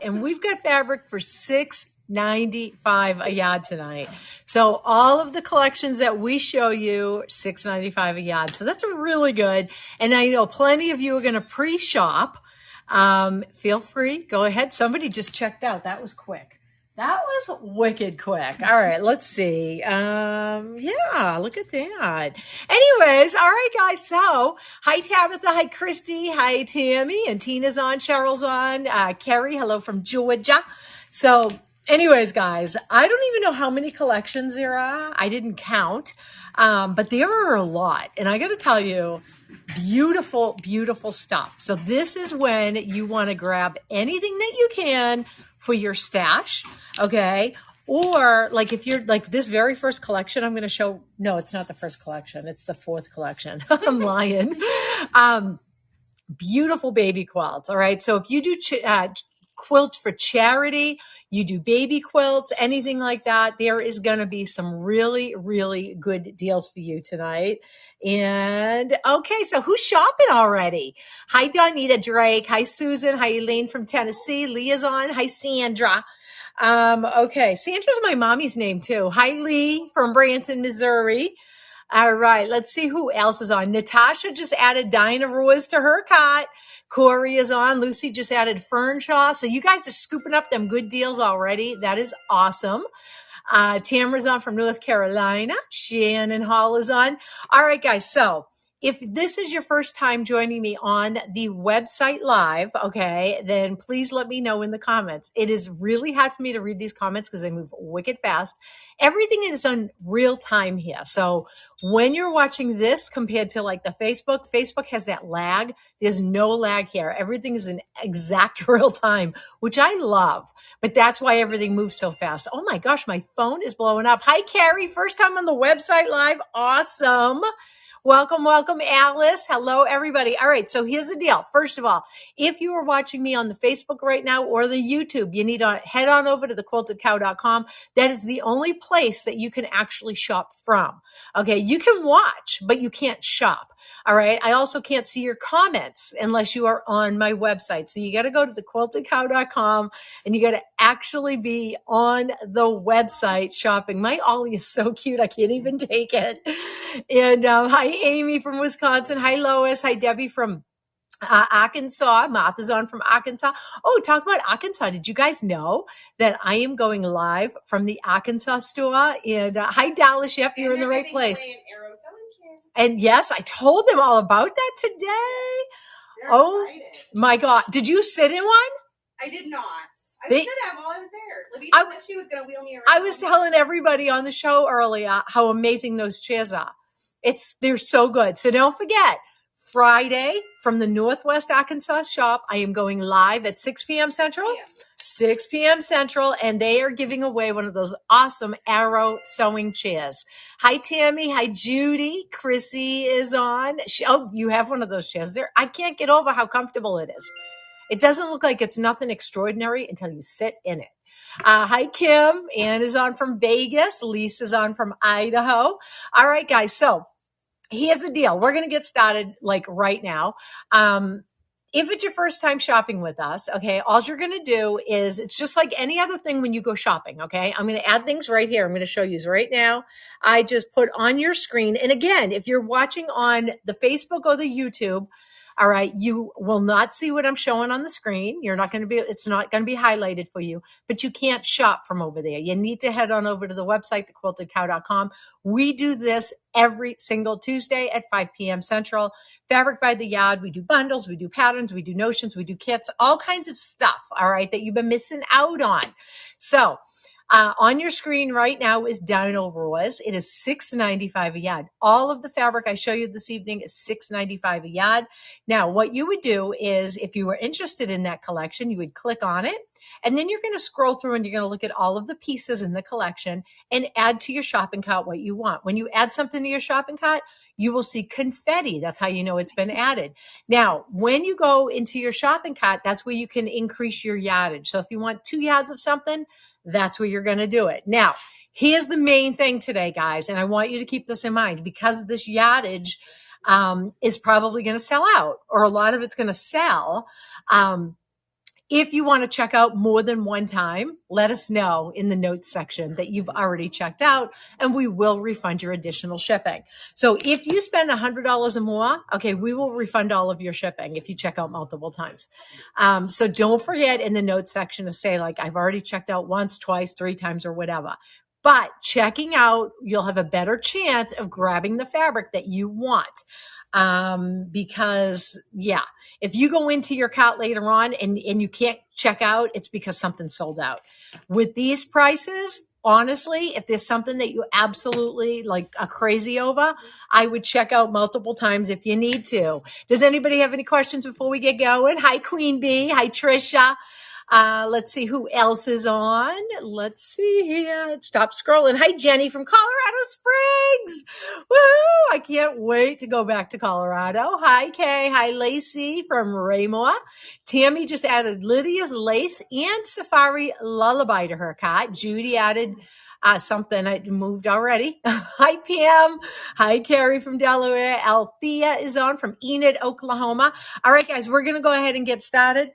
and we've got fabric for $6.95 a yard tonight. So all of the collections that we show you, $6.95 a yard. So that's really good. And I know plenty of you are going to pre-shop. Feel free, go ahead. Somebody just checked out. That was quick. That was wicked quick. All right, let's see. Yeah, look at that. Anyways, all right, guys. So, hi, Tabitha. Hi, Christy. Hi, Tammy. And Tina's on. Cheryl's on. Kerry, hello from Georgia. So, anyways, guys, I don't even know how many collections there are. I didn't count. But there are a lot. And I got to tell you, beautiful, beautiful stuff. So this is when you want to grab anything that you can for your stash, okay? Or like if you're like this very first collection, I'm going to show, no, it's not the first collection. It's the fourth collection. I'm lying. Beautiful baby quilts, all right? So if you do quilts for charity, you do baby quilts, anything like that, there is going to be some really, really good deals for you tonight. And okay, so who's shopping already? Hi, Donita Drake. Hi, Susan. Hi, Elaine from Tennessee. Leah's on. Hi, Sandra. Okay, Sandra's my mommy's name too. Hi, Lee from Branson, Missouri. All right, let's see who else is on. Natasha just added Dinah Ruiz to her cot. Corey is on. Lucy just added Fernshaw. So you guys are scooping up them good deals already. That is awesome. Tamara's on from North Carolina. Shannon Hall is on. All right, guys. So if this is your first time joining me on the website live, okay, then please let me know in the comments. It is really hard for me to read these comments because I move wicked fast. Everything is on real time here. So when you're watching this compared to like the Facebook has that lag. There's no lag here. Everything is in exact real time, which I love. But that's why everything moves so fast. Oh my gosh, my phone is blowing up. Hi, Carrie. First time on the website live. Awesome. Welcome, welcome, Alice. Hello, everybody. All right, so here's the deal. First of all, if you are watching me on the Facebook right now or the YouTube, you need to head on over to thequiltedcow.com. That is the only place that you can actually shop from. Okay, you can watch, but you can't shop. All right, I also can't see your comments unless you are on my website. So you got to go to thequiltedcow.com and you got to actually be on the website shopping. My Ollie is so cute. I can't even take it. And hi, Amy from Wisconsin. Hi, Lois. Hi, Debbie from Arkansas. Martha's on from Arkansas. Oh, talk about Arkansas. Did you guys know that I am going live from the Arkansas store? And hi, Dallas. Yep, you're in the right place. And yes, I told them all about that today. They're oh excited. My God. Did you sit in one? I did not. I should have while I was there. Lavita said she was going to wheel me around. I was telling everybody on the show earlier how amazing those chairs are. They're so good. So don't forget, Friday from the Northwest Arkansas shop, I am going live at 6 p.m. Central. 6 p.m. Central, and they are giving away one of those awesome Arrow sewing chairs. Hi, Tammy. Hi, Judy. Chrissy is on. You have one of those chairs there. I can't get over how comfortable it is. It doesn't look like it's nothing extraordinary until you sit in it. Hi, Kim. Ann is on from Vegas. Lisa's on from Idaho. All right, guys. So here's the deal. We're going to get started like right now. If it's your first time shopping with us, okay, all you're going to do is it's just like any other thing when you go shopping, okay? I'm going to add things right here. I'm going to show you right now. I just put on your screen. And again, if you're watching on the Facebook or the YouTube, all right, you will not see what I'm showing on the screen. It's not going to be highlighted for you, but you can't shop from over there. You need to head on over to the website, thequiltedcow.com. We do this every single Tuesday at 5 p.m. Central. Fabric by the Yard. We do bundles, we do patterns, we do notions, we do kits, all kinds of stuff, all right, that you've been missing out on. So, on your screen right now is Dinah Ruiz. It is $6.95 a yard. All of the fabric I show you this evening is $6.95 a yard. Now, what you would do is if you were interested in that collection, you would click on it. And then you're going to scroll through and you're going to look at all of the pieces in the collection and add to your shopping cart what you want. When you add something to your shopping cart, you will see confetti. That's how you know it's been added. Now, when you go into your shopping cart, that's where you can increase your yardage. So if you want 2 yards of something, that's where you're going to do it. Now, here's the main thing today, guys, and I want you to keep this in mind because this yardage is probably going to sell out or a lot of it's going to sell. If you want to check out more than one time, let us know in the notes section that you've already checked out, and we will refund your additional shipping. So if you spend $100 or more, okay, we will refund all of your shipping if you check out multiple times. So don't forget in the notes section to say, like, I've already checked out once, twice, 3 times, or whatever. But checking out, you'll have a better chance of grabbing the fabric that you want. Because yeah, if you go into your cart later on and you can't check out, it's because something sold out. With these prices, honestly, if there's something that you absolutely like are crazy over, I would check out multiple times if you need to. Does anybody have any questions before we get going? Hi, Queen Bee. Hi, Trisha. Let's see who else is on. Let's see here. Stop scrolling. Hi, Jenny from Colorado Springs. Woo! I can't wait to go back to Colorado. Hi, Kay. Hi, Lacey from Raymore. Tammy just added Lydia's Lace and Safari Lullaby to her cart. Judy added something I moved already. Hi, Pam. Hi, Carrie from Delaware. Althea is on from Enid, Oklahoma. All right, guys, we're going to go ahead and get started.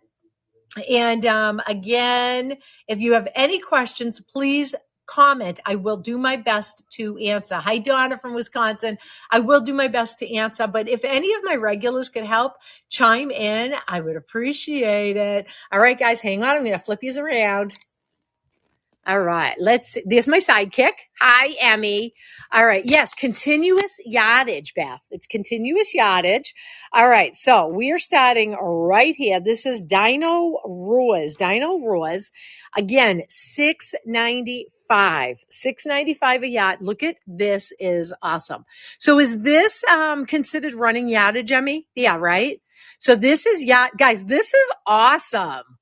And again, if you have any questions, please comment. I will do my best to answer. Hi, Donna from Wisconsin. I will do my best to answer. But if any of my regulars could help chime in, I would appreciate it. All right, guys, hang on. I'm going to flip you around. All right, there's my sidekick. Hi, Emmy. All right, yes, continuous yardage, Beth. It's continuous yardage. All right, so we are starting right here. This is Dino Roars. Again, $6.95. $6.95 a yard. Look at this, is awesome. So is this considered running yardage, Emmy? Yeah, right? So this is guys, this is awesome.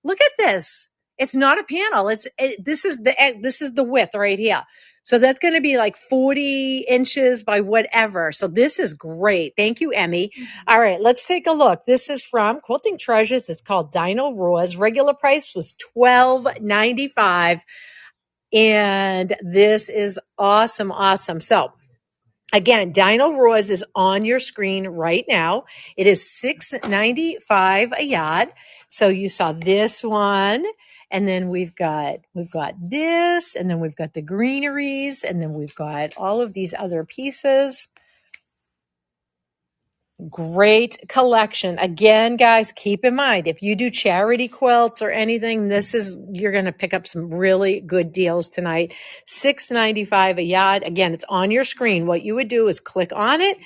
Look at this. It's not a panel. This is the width right here. So that's going to be like 40 inches by whatever. So this is great. Thank you, Emmy. All right, let's take a look. This is from Quilting Treasures. It's called Dino Roars. Regular price was $12.95. And this is awesome, awesome. So again, Dino Roars is on your screen right now. It is $6.95 a yard. So you saw this one, and then we've got this, and then we've got the greeneries, and then we've got all of these other pieces. Great collection. Again, guys, keep in mind, if you do charity quilts or anything, you're going to pick up some really good deals tonight. $6.95 a yard. Again, it's on your screen. What you would do is click on it,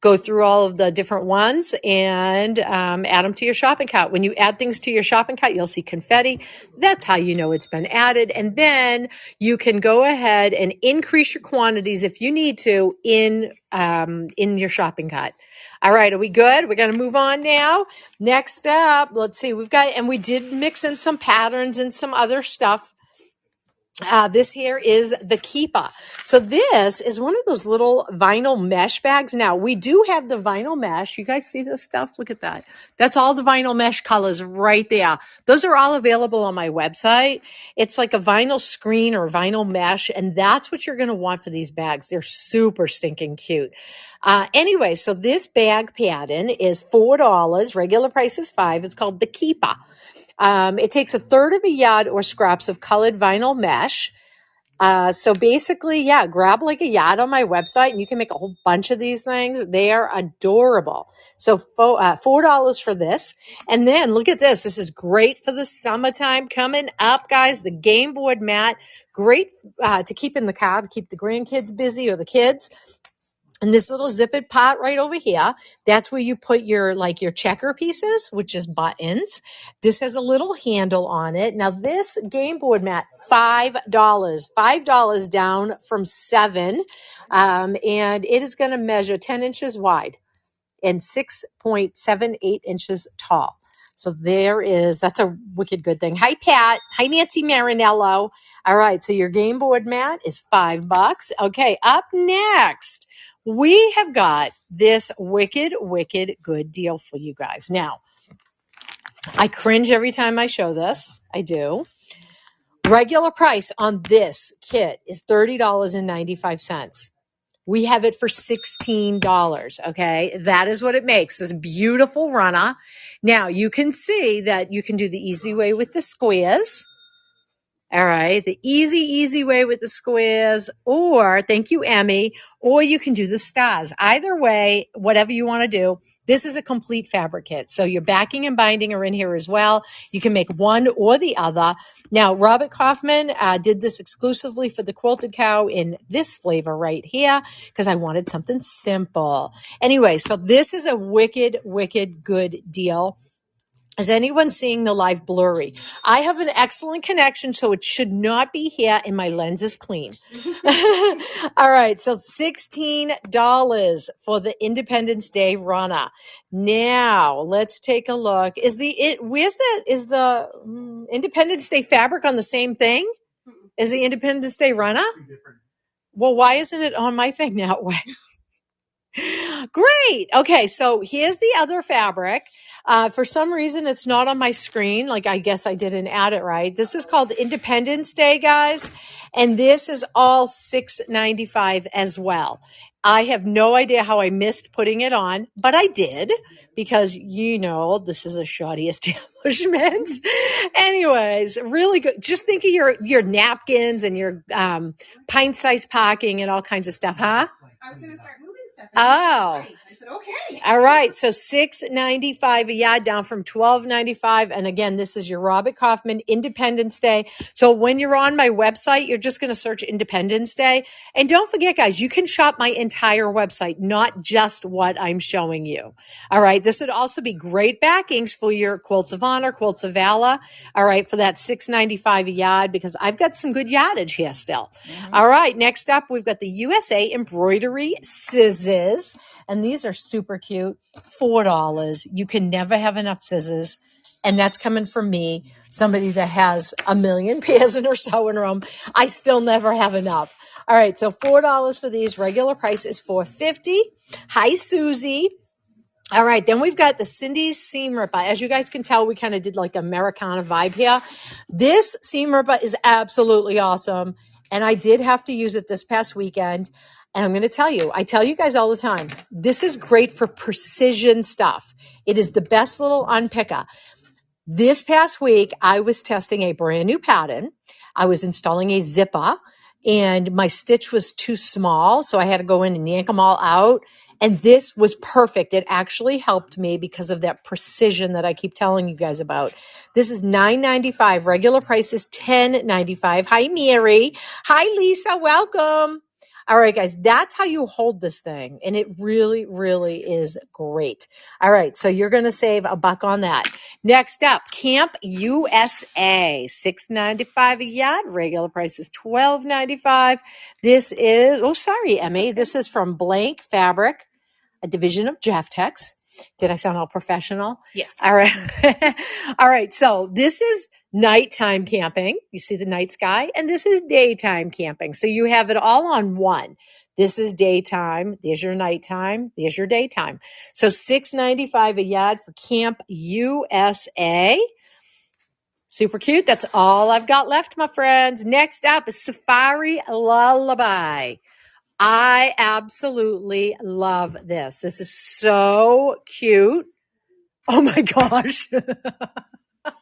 go through all of the different ones, and add them to your shopping cart. When you add things to your shopping cart, you'll see confetti. That's how you know it's been added. And then you can go ahead and increase your quantities if you need to in your shopping cart. All right, are we good? We're going to move on now. Next up, let's see. We did mix in some patterns and some other stuff. This here is the Keeper. So this is one of those little vinyl mesh bags. Now, we do have the vinyl mesh. You guys see this stuff? Look at that. That's all the vinyl mesh colors right there. Those are all available on my website. It's like a vinyl screen or vinyl mesh, and that's what you're going to want for these bags. They're super stinking cute. Anyway, so this bag pattern is $4. Regular price is $5. It's called the Keeper. It takes a third of a yard or scraps of colored vinyl mesh. So basically, yeah, grab like a yard on my website and you can make a whole bunch of these things. They are adorable. So $4 for this. And then look at this. This is great for the summertime coming up, guys. The game board mat, great to keep in the car, to keep the grandkids busy or the kids. And this little zippered pot right over here, that's where you put your checker pieces, which is buttons. This has a little handle on it. Now this game board mat, $5 down from $7. And it is going to measure 10 inches wide and 6.78 inches tall. So that's a wicked good thing. Hi, Pat. Hi, Nancy Marinello. All right. So your game board mat is $5. Okay. Up next, we have got this wicked good deal for you guys. Now, I cringe every time I show this. I do. Regular price on this kit is $30.95. We have it for $16. Okay. That is what it makes. This beautiful runner. Now you can see that you can do the easy way with the squares. All right. The easy way with the squares, or thank you, Emmy, or you can do the stars. Either way, whatever you want to do. This is a complete fabric kit. So your backing and binding are in here as well. You can make one or the other. Now, Robert Kaufman did this exclusively for the Quilted Cow in this flavor right here because I wanted something simple. Anyway, so this is a wicked good deal. Is anyone seeing the live blurry? I have an excellent connection, so it should not be here, and my lens is clean. All right, so $16 for the Independence Day runner. Now let's take a look. Is the Independence Day fabric on the same thing? Is the Independence Day runner? Well, why isn't it on my thing that way? Great. Okay, so here's the other fabric. For some reason, it's not on my screen. Like, I guess I didn't add it right. This is called Independence Day, guys. And this is all $6.95 as well. I have no idea how I missed putting it on, but I did because, this is a shoddy establishment. Anyways, really good. Just think of your napkins and your pint-sized packing and all kinds of stuff, huh? I was going to start moving stuff. Oh. I said, okay. All right. So $6.95 a yard, down from $12.95. And again, this is your Robert Kaufman Independence Day. So when you're on my website, you're just going to search Independence Day. And don't forget, guys, you can shop my entire website, not just what I'm showing you. All right. This would also be great backings for your Quilts of Honor, Quilts of Valor. All right. For that $6.95 a yard, because I've got some good yardage here still. Mm-hmm. All right. Next up, we've got the USA Embroidery Scissors. And these are super cute. $4. You can never have enough scissors. And that's coming from me, somebody that has a million pairs in her sewing room. I still never have enough. All right, so $4 for these. Regular price is $4.50. Hi, Susie. All right, then we've got the Cindy's Seam Ripper. As you guys can tell, we kind of did like Americana vibe here. This Seam Ripper is absolutely awesome. And I did have to use it this past weekend. And I'm going to tell you, I tell you guys all the time, this is great for precision stuff. It is the best little unpicker. This past week, I was testing a brand new pattern. I was installing a zipper and my stitch was too small. So I had to go in and yank them all out. And this was perfect. It actually helped me because of that precision that I keep telling you guys about. This is $9.95. Regular price is $10.95. Hi, Mary. Hi, Lisa. Welcome. All right, guys, that's how you hold this thing. And it really, really is great. All right, so you're going to save $1 on that. Next up, Camp USA, $6.95 a yard. Regular price is $12.95. This is, oh, sorry, Emmy. This is from Blank Fabric, a division of Jefftex. Did I sound all professional? Yes. All right. All right, so this is nighttime camping. You see the night sky, and this is daytime camping. So you have it all on one. This is daytime. There's your nighttime. There's your daytime. So $6.95 a yard for Camp USA. Super cute. That's all I've got left, my friends. Next up is Safari Lullaby. I absolutely love this. This is so cute. Oh my gosh.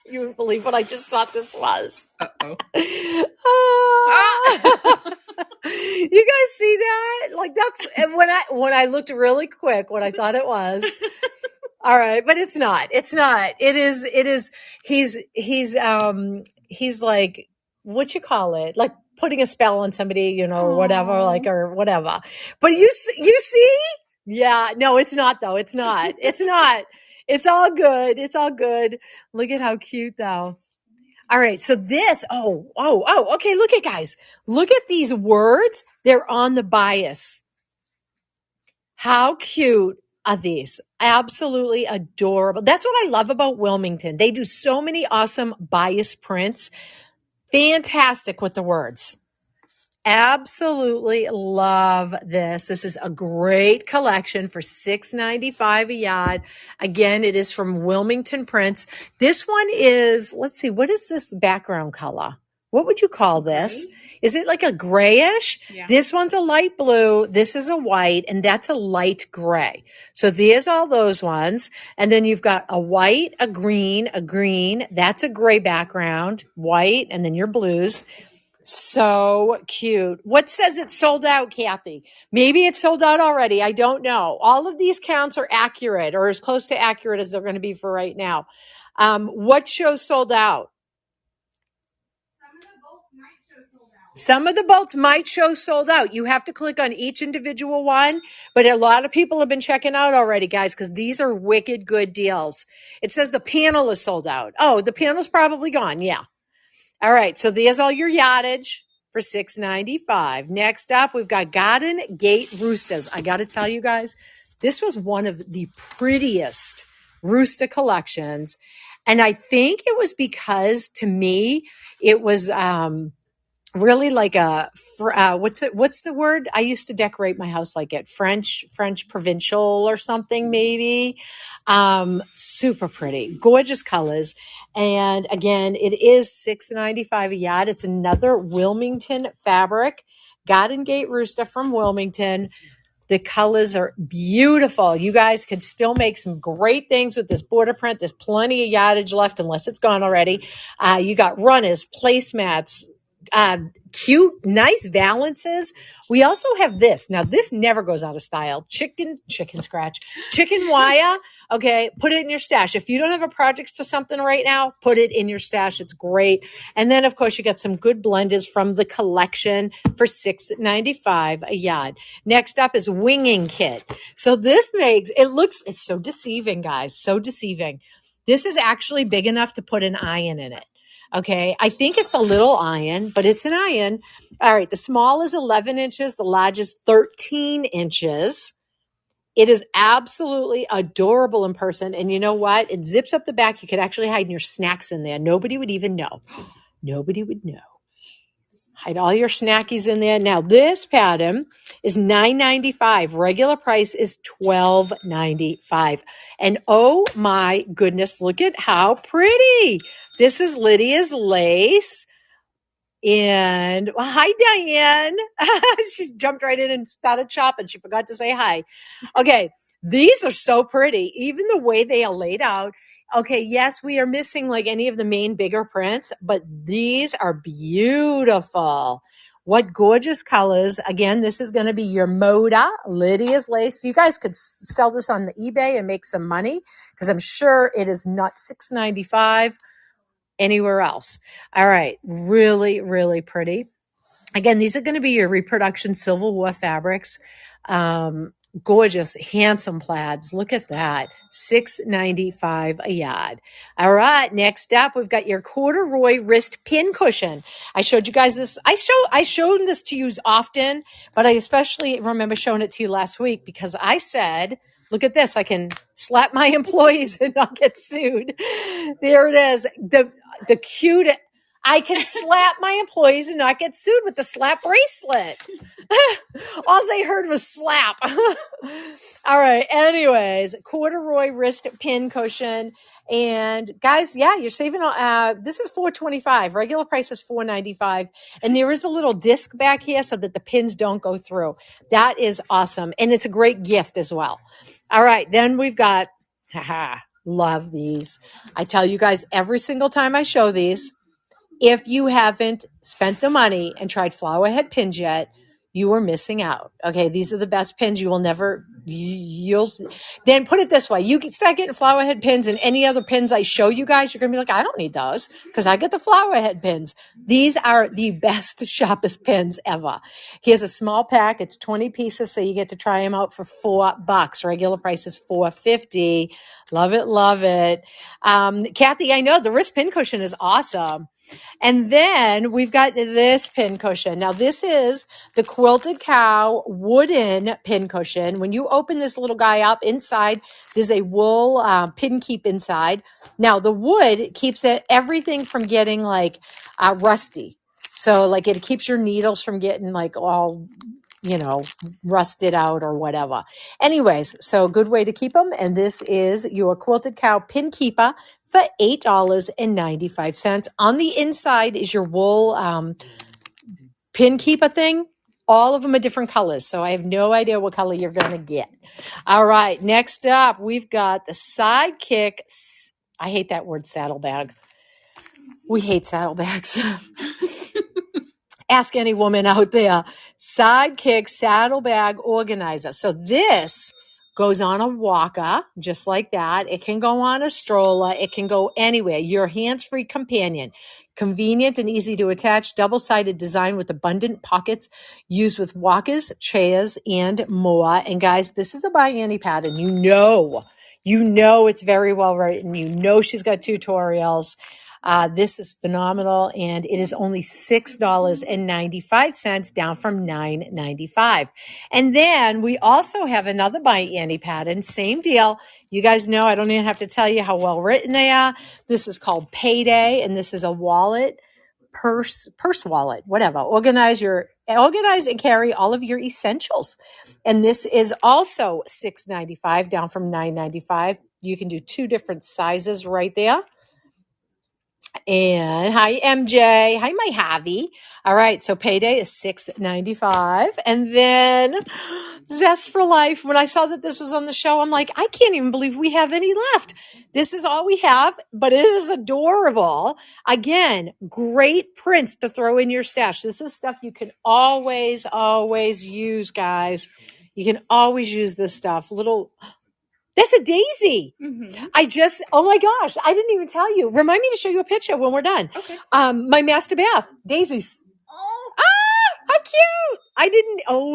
You wouldn't believe what I just thought this was. Uh-oh. You guys see that? Like that's, and when I looked really quick, what I thought it was. All right, but it's not. It's not. It is. He's like, what you call it? Like putting a spell on somebody, whatever, like, or whatever. But you see? Yeah. No, it's not though. It's not. It's not. It's all good. It's all good. Look at how cute though. All right. So this, okay. Look at guys. Look at these words. They're on the bias. How cute are these? Absolutely adorable. That's what I love about Wilmington. They do so many awesome bias prints. Fantastic with the words. Absolutely love this. This is a great collection for $6.95 a yard. Again, it is from Wilmington Prints. This one is, let's see, what is this background color? what would you call this? Is it like a grayish? Yeah. This one's a light blue. This is a white, and that's a light gray. So there's all those ones. And then you've got a white, a green. That's a gray background, white, and then your blues. So cute. What says it's sold out, Kathy? Maybe it's sold out already. I don't know. All of these counts are accurate or as close to accurate as they're going to be for right now. What shows sold out? Some of the bolts might show sold out. You have to click on each individual one, but a lot of people have been checking out already, guys, because these are wicked good deals. It says the panel is sold out. Oh, the panel's probably gone. Yeah. All right. So there's all your yardage for $6.95. Next up, we've got Garden Gate Roosters. I got to tell you guys, this was one of the prettiest rooster collections. And I think it was because to me, it was, really like a what's the word? I used to decorate my house like it French provincial or something maybe. Super pretty, gorgeous colors, and again, it is $6.95 a yard. It's another Wilmington fabric, Garden Gate Rooster from Wilmington. The colors are beautiful. You guys could still make some great things with this border print. There's plenty of yardage left unless it's gone already. You got runners, placemats, cute, nice valances. We also have this. Now, this never goes out of style. Chicken wire. Okay. Put it in your stash. If you don't have a project for something right now, put it in your stash. It's great. And then, of course, you got some good blenders from the collection for $6.95 a yard. Next up is winging kit. So this it's so deceiving, guys. So deceiving. This is actually big enough to put an iron in it. Okay, I think it's a little iron, but it's an iron. All right, the small is 11 inches, the large is 13 inches. It is absolutely adorable in person. And you know what? It zips up the back. You could actually hide your snacks in there. Nobody would even know. Nobody would know. Hide all your snackies in there. Now, this pattern is $9.95. Regular price is $12.95. And oh my goodness, look at how pretty. This is Lydia's lace. And well, hi, Diane. She jumped right in and started shopping. She forgot to say hi. Okay, these are so pretty. Even the way they are laid out. Okay, yes, we are missing like any of the main bigger prints, but these are beautiful. What gorgeous colors. Again, this is going to be your Moda Lydia's lace. You guys could sell this on the eBay and make some money because I'm sure it is not $6.95 anywhere else. All right. Really, really pretty. Again, these are going to be your reproduction Civil War fabrics. Gorgeous, handsome plaids. Look at that. $6.95 a yard. All right. Next up, we've got your corduroy wrist pin cushion. I showed you guys this. I showed this to you often, but I especially remember showing it to you last week because I said, look at this. I can slap my employees and not get sued. There it is. The cute, I can slap my employees and not get sued with the slap bracelet. All they heard was slap. All right. Anyways, corduroy wrist pin cushion. And guys, yeah, you're saving, this is $4.25. Regular price is $4.95. And there is a little disc back here so that the pins don't go through. That is awesome. And it's a great gift as well. All right. Then we've got, love these. I tell you guys every single time I show these, if you haven't spent the money and tried flower head pins yet, you are missing out. Okay, these are the best pins. You will never, then put it this way. You can start getting flower head pins and any other pins I show you guys, you're going to be like, I don't need those because I get the flower head pins. These are the best, sharpest pins ever. Here's a small pack. It's 20 pieces, so you get to try them out for $4. Regular price is $4.50. Love it, love it. Kathy, I know the wrist pin cushion is awesome. And then we've got this pin cushion. Now, this is the Quilted Cow wooden pin cushion. When you open this little guy up, inside, there's a wool pin keep inside. Now, the wood keeps everything from getting like rusty. So like it keeps your needles from getting like all, rusted out or whatever. Anyways, so good way to keep them. And this is your Quilted Cow pin keeper for $8.95. On the inside is your wool pin keeper thing. All of them are different colors, so I have no idea what color you're going to get. All right, next up, we've got the Sidekick. I hate that word, saddlebag. We hate saddlebags. Ask any woman out there. Sidekick saddlebag organizer. So this goes on a walker, just like that. It can go on a stroller. It can go anywhere. Your hands-free companion. Convenient and easy to attach, double-sided design with abundant pockets, used with walkers, chairs, and more. And guys, this is a by Annie pattern. You know it's very well written. You know she's got tutorials. This is phenomenal, and it is only $6.95, down from $9.95. And then we also have another by Annie pattern, same deal. You guys know I don't even have to tell you how well written they are. This is called Payday, and this is a wallet, purse wallet, whatever. Organize and carry all of your essentials. And this is also $6.95, down from $9.95. You can do two different sizes right there. And hi, MJ. Hi, my Javi. All right, so Payday is $6.95. And then Zest for Life. When I saw that this was on the show, I'm like, I can't even believe we have any left. This is all we have, but it is adorable. Again, great prints to throw in your stash. This is stuff you can always use, guys. You can always use this stuff. That's a daisy. Oh my gosh, I didn't even tell you. Remind me to show you a picture when we're done. Okay. My master bath, daisies. Oh. How cute.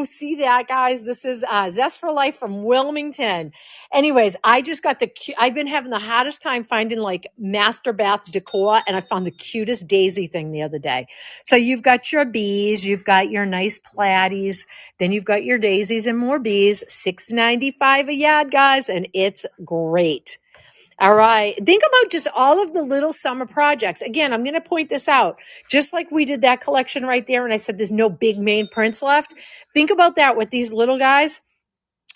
See that, guys? This is Zest for Life from Wilmington. Anyways, I've been having the hardest time finding like master bath decor, and I found the cutest daisy thing the other day. So you've got your bees, you've got your nice platies, then you've got your daisies and more bees, $6.95 a yard, guys, and it's great. All right. Think about just all of the little summer projects. Again, I'm going to point this out. Just like we did that collection right there, and I said there's no big main prints left. Think about that with these little guys.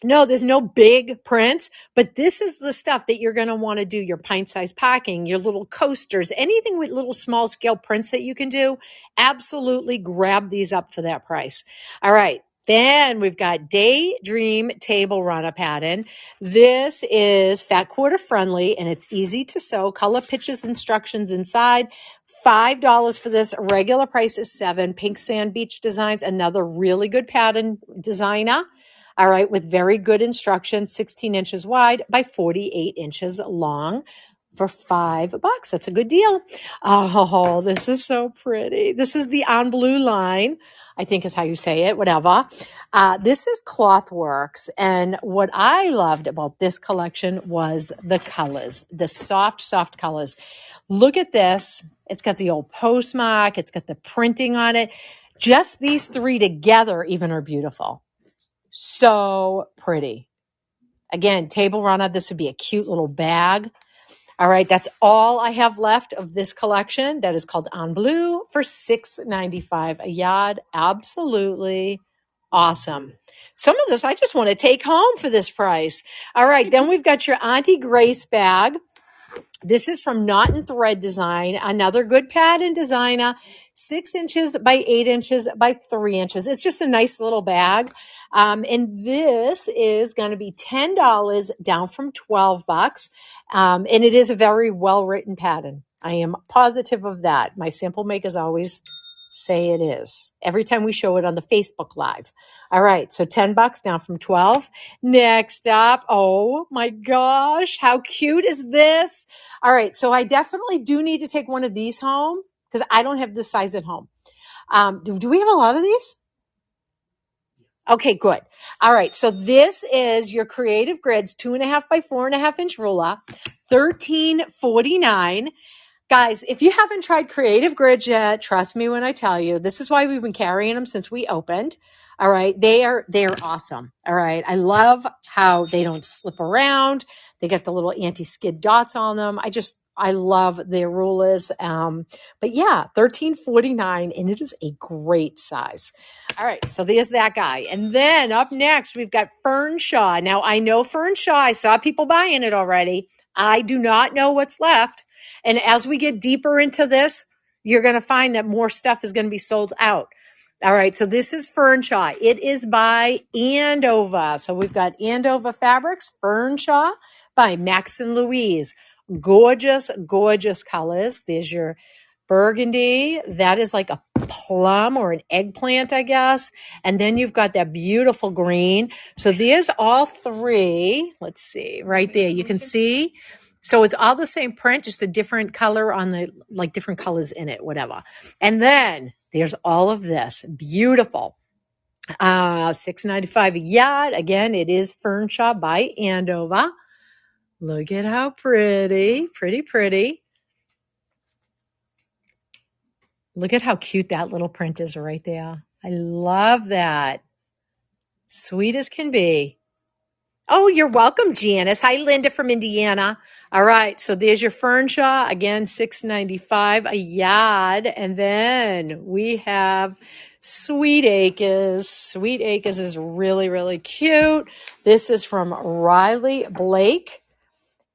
No, there's no big prints, but this is the stuff that you're going to want to do. Your pint-sized packing, your little coasters, anything with little small scale prints that you can do. Absolutely grab these up for that price. All right. Then we've got Daydream Table Runner pattern. This is fat quarter friendly, and it's easy to sew. Color, pictures, instructions inside. $5 for this. Regular price is $7. Pink Sand Beach Designs, another really good pattern designer. All right, with very good instructions, 16 inches wide by 48 inches long for $5. That's a good deal. Oh, this is so pretty. This is the On Blue line, I think is how you say it, whatever. This is Clothworks. And what I loved about this collection was the colors, the soft colors. Look at this. It's got the old postmark. It's got the printing on it. Just these three together even are beautiful. So pretty. Again, table runner. This would be a cute little bag. All right, that's all I have left of this collection that is called On Blue for $6.95 a yard. Absolutely awesome. Some of this I just want to take home for this price. All right, then we've got your Auntie Grace bag. This is from Knot and Thread Design, another good pattern designer, 6 inches by 8 inches by 3 inches. It's just a nice little bag. And this is going to be $10, down from $12. And it is a very well-written pattern. I am positive of that. My sample makers always say it is every time we show it on the Facebook Live. All right, so $10, down from $12. Next up, oh my gosh, how cute is this? All right, so I definitely do need to take one of these home because I don't have this size at home. Do we have a lot of these? Okay, good. All right, so this is your Creative Grids 2.5 by 4.5 inch ruler, $13.49. Guys, if you haven't tried Creative Grids yet, trust me when I tell you, this is why we've been carrying them since we opened. All right. They are awesome. All right. I love how they don't slip around. They get the little anti-skid dots on them. I love their rulers. But yeah, $13.49, and it is a great size. All right. So there's that guy. And then up next, we've got Fernshaw. Now I know Fernshaw. I saw people buying it already. I do not know what's left. And as we get deeper into this, you're going to find that more stuff is going to be sold out. All right, so this is Fernshaw. It is by Andova. So we've got Andova Fabrics, Fernshaw by Max and Louise. Gorgeous, gorgeous colors. There's your burgundy. That is like a plum or an eggplant, I guess. And then you've got that beautiful green. So there's all three. Let's see, right there. You can see. So it's all the same print, just a different color on the, like different colors in it, whatever. And then there's all of this. Beautiful. $6.95 a yard. Again, it is Fernshaw by Andova. Look at how pretty. Pretty, pretty. Look at how cute that little print is right there. I love that. Sweet as can be. Oh, you're welcome, Janice. Hi, Linda from Indiana. All right, so there's your Fernshaw. Again, $6.95 a yard. And then we have Sweet Acres. Sweet Acres is really, really cute. This is from Riley Blake.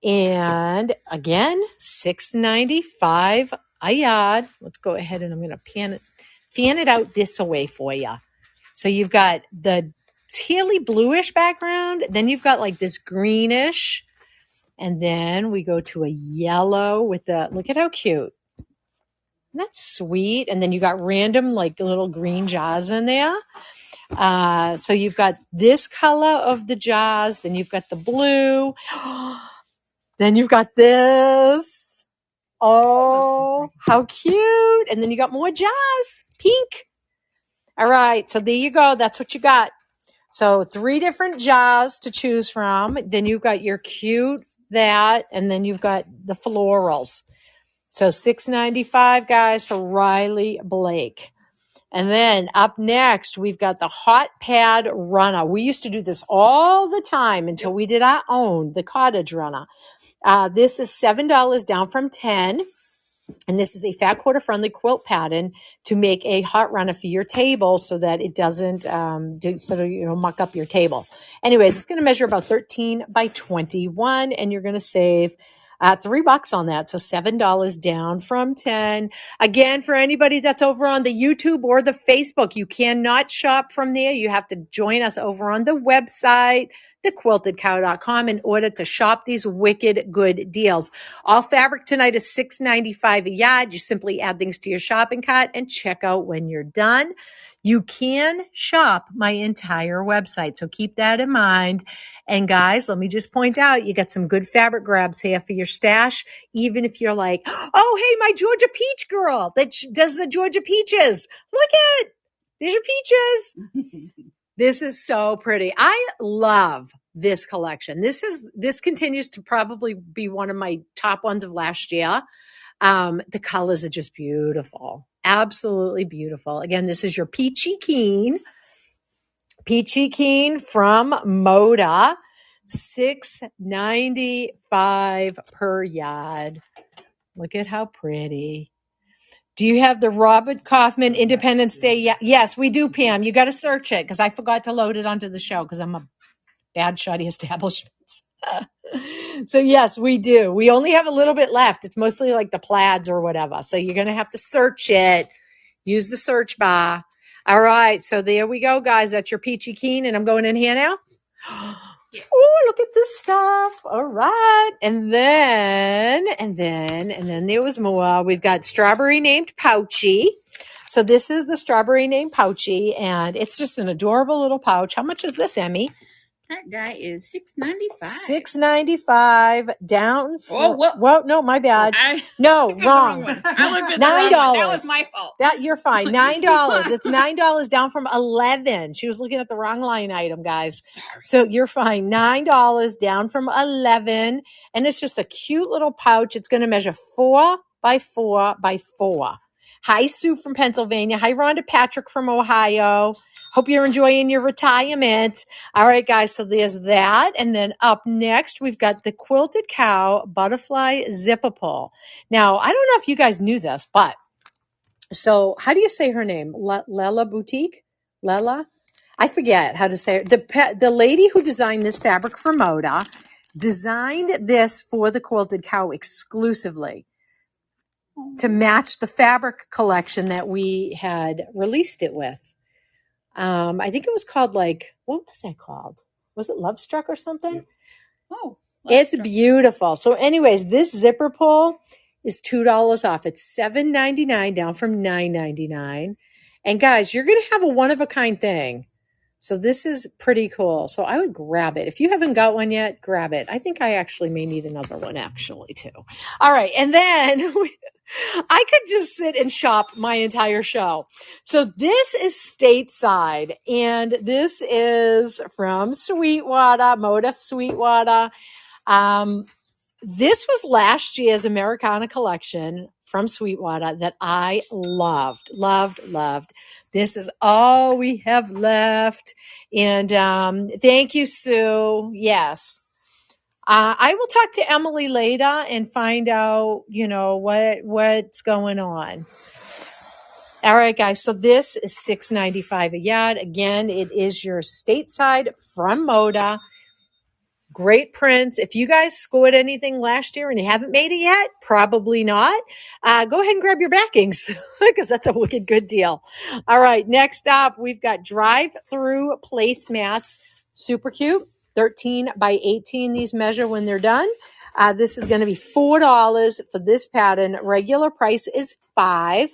And again, $6.95 a yard. Let's go ahead and I'm going to fan it out this way for you. So you've got the tealy bluish background. Then you've got like this greenish. And then we go to a yellow with the, look at how cute. That's sweet. And then you got random like little green jars in there. So you've got this color of the jars. Then you've got the blue. Then you've got this. Oh, how cute. And then you got more jars. Pink. All right. So there you go. That's what you got. So 3 different jars to choose from. Then you've got your cute that, and then you've got the florals. So $6.95, guys, for Riley Blake. And then up next, we've got the Hot Pad Runner. We used to do this all the time until we did our own, the Cottage Runner. This is $7 down from $10. And this is a fat quarter friendly quilt pattern to make a hot runner for your table so that it doesn't muck up your table. Anyways, it's going to measure about 13 by 21 and you're going to save $3 on that. So $7 down from 10. Again, for anybody that's over on the YouTube or the Facebook, you cannot shop from there. You have to join us over on the website, thequiltedcow.com, in order to shop these wicked good deals. All fabric tonight is $6.95 a yard. You simply add things to your shopping cart and check out when you're done. You can shop my entire website, so keep that in mind. And guys, let me just point out, you got some good fabric grabs here for your stash, even if you're like, oh, hey, my Georgia Peach girl that does the Georgia Peaches. Look at, there's your peaches. This is so pretty. I love this collection. This continues to probably be one of my top ones of last year. The colors are just beautiful. Absolutely beautiful. Again, this is your Peachy Keen. Peachy Keen from Moda. $6.95 per yard. Look at how pretty. Do you have the Robert Kaufman Independence Day? Yes, we do, Pam. You got to search it because I forgot to load it onto the show because I'm a bad shoddy establishment. So yes, we do. We only have a little bit left. It's mostly like the plaids or whatever. So you're going to have to search it. Use the search bar. All right. So there we go, guys. That's your Peachy Keen. And I'm going in here now. Yes. Oh, look at this stuff. All right. And then there was more. We've got Strawberry Named Pouchy. So this is the Strawberry Named Pouchy, and it's just an adorable little pouch. How much is this, Emmy? That guy is $6.95. $6.95 down. Whoa, no, my bad. No, wrong. I looked at $9. That was my fault. You're fine. $9. It's $9 down from $11. She was looking at the wrong line item, guys. So you're fine. $9 down from $11, and it's just a cute little pouch. It's going to measure 4 by 4 by 4. Hi, Sue from Pennsylvania. Hi, Rhonda Patrick from Ohio. Hope you're enjoying your retirement. All right, guys, so there's that. And then up next, we've got the Quilted Cow Butterfly Zipper Pull. Now, I don't know if you guys knew this, but so how do you say her name? Lela Boutique? Lela? I forget how to say it. The lady who designed this fabric for Moda designed this for the Quilted Cow exclusively. to match the fabric collection that we had released it with. I think it was called what was that called? Was it Love Struck or something? Oh, it's beautiful. So anyways, this zipper pull is $2 off. It's $7.99 down from $9.99. And guys, you're going to have a one-of-a-kind thing. So this is pretty cool. So I would grab it. If you haven't got one yet, grab it. I think I actually may need another one actually too. All right. And then I could just sit and shop my entire show. So this is Stateside, and this is from Sweetwater, Moda Sweetwater. This was last year's Americana collection from Sweetwater that I loved. This is all we have left. And thank you, Sue. Yes. I will talk to Emily later and find out, what's going on. All right, guys. So this is $6.95 a yard. Again, it is your Stateside from Moda. Great prints. If you guys scored anything last year and you haven't made it yet, probably not. Go ahead and grab your backings because that's a wicked good deal. All right. Next up, we've got drive-through placemats. Super cute. 13 by 18. These measure when they're done. This is going to be $4 for this pattern. Regular price is $5.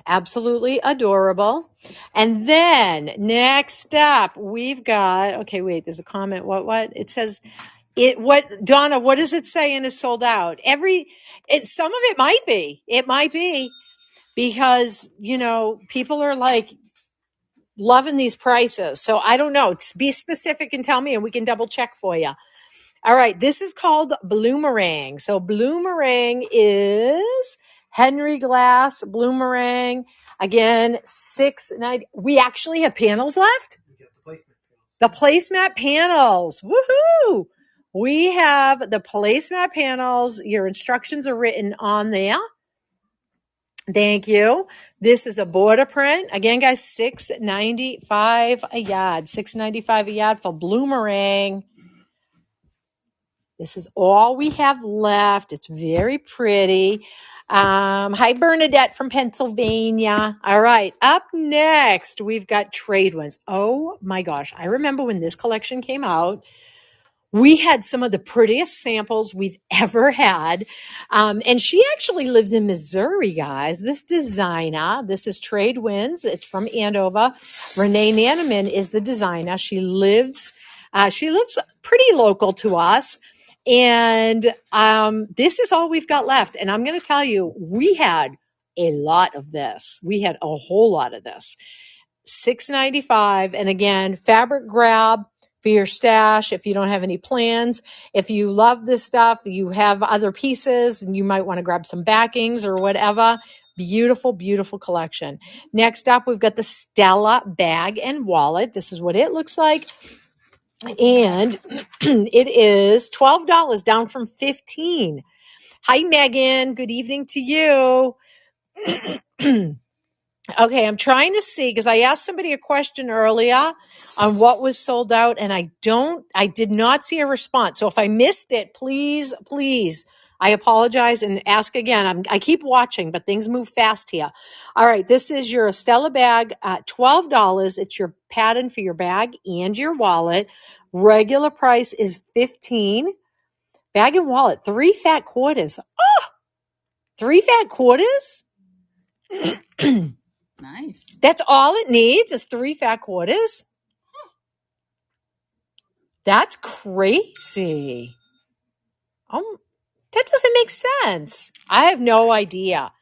Absolutely adorable. And then next up, we've got, okay, wait, there's a comment. What? It says Donna, what does it say and is sold out? Some of it might be. It might be because, people are loving these prices. So I don't know. Be specific and tell me and we can double check for you. All right. This is called Bloomerang. So Bloomerang is Henry Glass Bloomerang. Again, $6.90. We actually have panels left. We got the placemat panels. The placemat panels. Woohoo! We have the placemat panels. Your instructions are written on there. Thank you. This is a border print. Again, guys, $6.95 a yard. $6.95 a yard for Bloomerang. This is all we have left. It's very pretty. Hi, Bernadette from Pennsylvania. All right. Up next, we've got Tradewinds. Oh my gosh. I remember when this collection came out, we had some of the prettiest samples we've ever had. And she actually lives in Missouri, guys. This designer, this is Tradewinds. It's from Andover. Renee Nanaman is the designer. She lives pretty local to us. And this is all we've got left. And I'm going to tell you, we had a lot of this. We had a whole lot of this. $6.95. And again, fabric grab for your stash if you don't have any plans. If you love this stuff, you have other pieces, and you might want to grab some backings or whatever. Beautiful, beautiful collection. Next up, we've got the Stella bag and wallet. This is what it looks like. And it is $12 down from $15. Hi, Megan. Good evening to you. Okay, I'm trying to see because I asked somebody a question earlier on what was sold out, and I did not see a response. So if I missed it, please, I apologize and ask again. I keep watching, but things move fast here. All right, this is your Stella bag, $12. It's your pattern for your bag and your wallet. Regular price is $15. Bag and wallet, 3 fat quarters. Oh, 3 fat quarters? Nice. That's all it needs is 3 fat quarters. That's crazy. That doesn't make sense. I have no idea.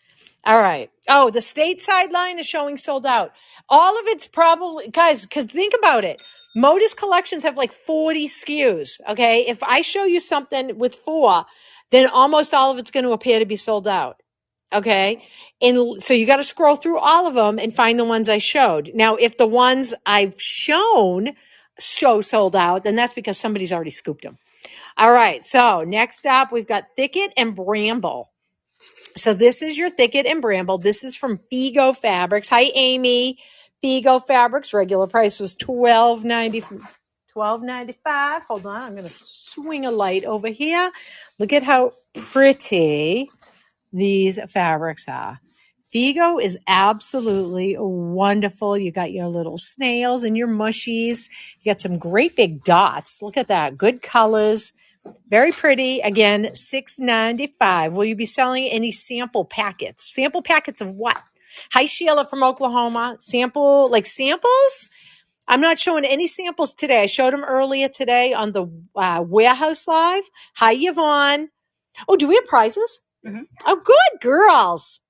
All right. Oh, the Stateside line is showing sold out. All of it's probably, guys, because think about it. Moda's collections have 40 SKUs. Okay. If I show you something with 4, then almost all of it's going to appear to be sold out. Okay. And so you got to scroll through all of them and find the ones I showed. Now, if the ones I've shown show sold out, then that's because somebody's already scooped them. All right. So next up, we've got Thicket and Bramble. So this is your Thicket and Bramble. This is from Figo Fabrics. Hi, Amy. Figo Fabrics. Regular price was $12.95. Hold on. I'm going to swing a light over here. Look at how pretty these fabrics are. Figo is absolutely wonderful. You got your little snails and your mushies. You got some great big dots. Look at that. Good colors. Very pretty. Again, $6.95. Will you be selling any sample packets? Sample packets of what? Hi, Sheila from Oklahoma. Samples? I'm not showing any samples today. I showed them earlier today on the Warehouse Live. Hi, Yvonne. Oh, do we have prizes? Mhm. Oh, good girls.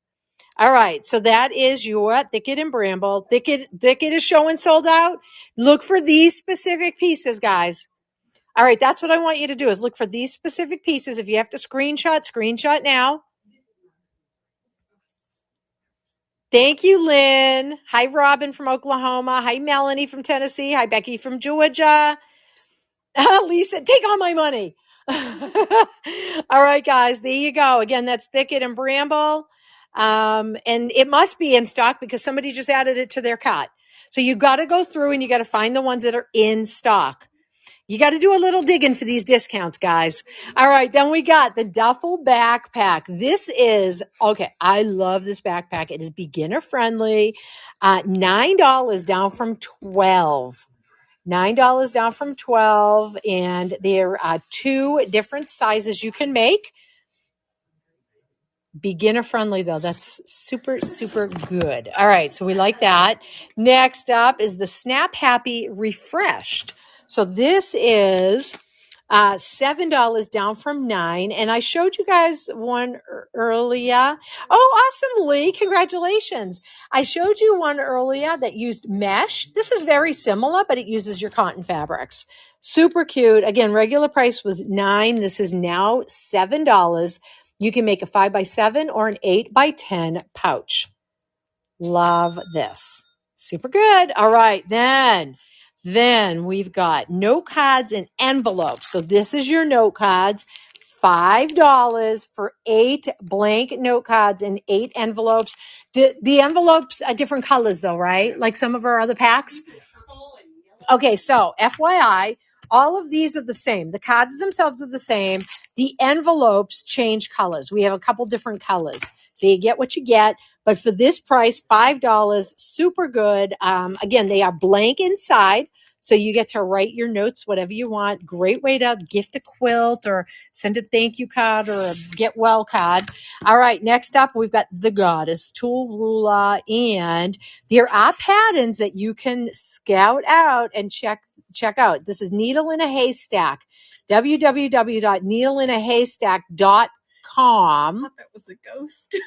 All right. So that is your Thicket and Bramble. Thicket is showing sold out. Look for these specific pieces, guys. All right. That's what I want you to do is look for these specific pieces. If you have to screenshot now. Thank you, Lynn. Hi, Robin from Oklahoma. Hi, Melanie from Tennessee. Hi, Becky from Georgia. Lisa, take all my money. All right, guys, there you go. Again, that's Thicket and Bramble. And it must be in stock because somebody just added it to their cart. So you got to go through and you got to find the ones that are in stock. You got to do a little digging for these discounts, guys. All right. Then we got the duffel backpack. This is, okay, I love this backpack. It is beginner friendly. $9 down from $12. $9 down from $12. And there are 2 different sizes you can make. Beginner friendly though. That's super, super good. All right. So we like that. Next up is the Snap Happy Refreshed. So this is $7 down from $9. And I showed you guys one earlier. Oh, awesome, Lee. Congratulations. I showed you one earlier that used mesh. This is very similar, but it uses your cotton fabrics. Super cute. Again, regular price was $9. This is now $7. You can make a 5x7 or an 8x10 pouch. Love this. Super good. All right. Then we've got note cards and envelopes. So this is your note cards. $5 for 8 blank note cards and 8 envelopes. The envelopes are different colors though, right? Like some of our other packs. Okay, so FYI, all of these are the same. The cards themselves are the same. The envelopes change colors. We have a couple different colors. So you get what you get. But for this price, $5, super good. Again, they are blank inside. So you get to write your notes, whatever you want. Great way to gift a quilt or send a thank you card or a get well card. All right, next up, we've got the Goddess Tool Ruler. And there are patterns that you can scout out and check out. This is Needle in a Haystack. www.needleinaHaystack.com. I thought that was a ghost.